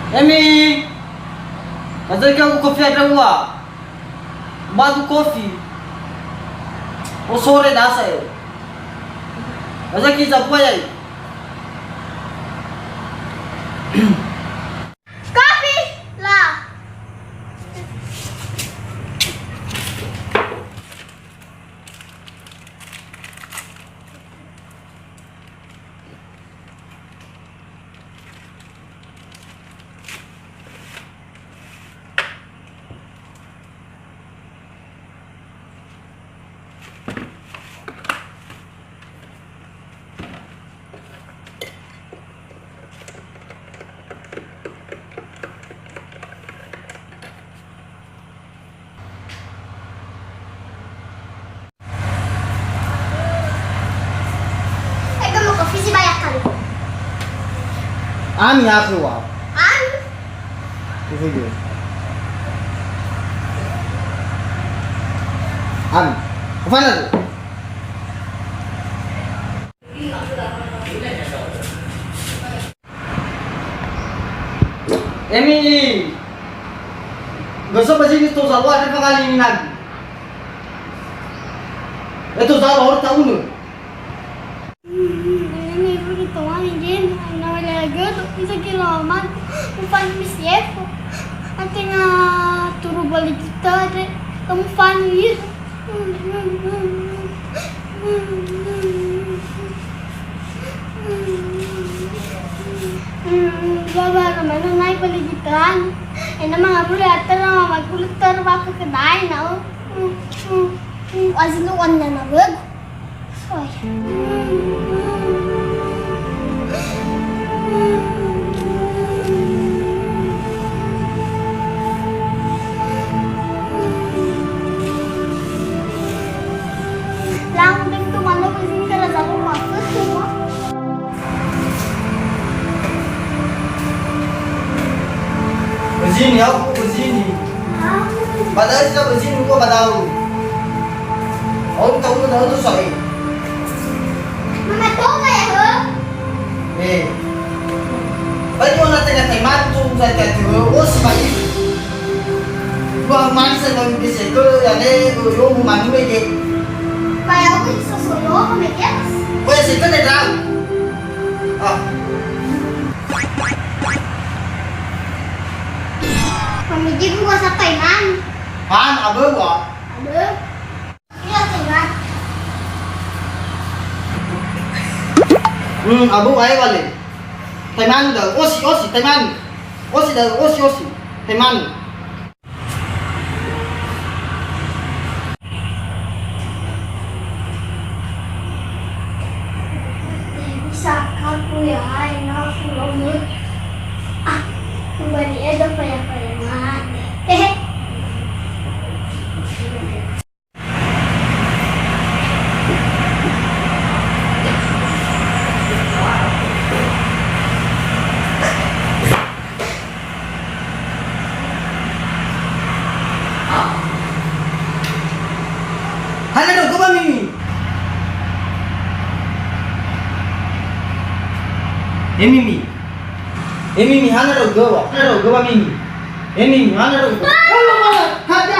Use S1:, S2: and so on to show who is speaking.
S1: Emi, nazalika kopi adawa. Bago kopi. O sore nasa yo. Nazaki zapwa yai.
S2: Coffee lah. Kopi sih banyak kali.
S1: Ami aku wa. Itu dia. Ami. Kemana tu? Emi. Gosok baju ni tu selalu ada pengali ni lagi. Itu selalu orang tahu ni.
S2: Bisa kiloman bukan misieko akhirnya turu balik kita deh kamu fanir baba kemana naik balik kita enak mah aku lihat terus aku terbang ke kedai nau asli warna nabeg
S1: Begini aku begini. Padahal kita begini kok tak tahu. Orang tahu tu sorry.
S2: Mama tahu nggak ya?
S1: Bagi orang tengah temat tu saya kata, oh sebab itu. Gua masa kau bisa ke yang ni, yo mandi lagi.
S2: Kayak aku sesuatu apa mikir?
S1: Kau yang sekarang dah tahu.
S2: Kami juga gua sampai man.
S1: Apa buat?
S2: Ada. Iya tengah.
S1: Abu ayah balik. Teman dah, osi teman. Osi dah, osi teman.
S2: Bisa aku ya, enak banget. Kembali ada payah-payahan.
S1: Hana dong, kau Mimi. Mimi, hana dong, kau Mimi. Mimi, hana dong. Hadi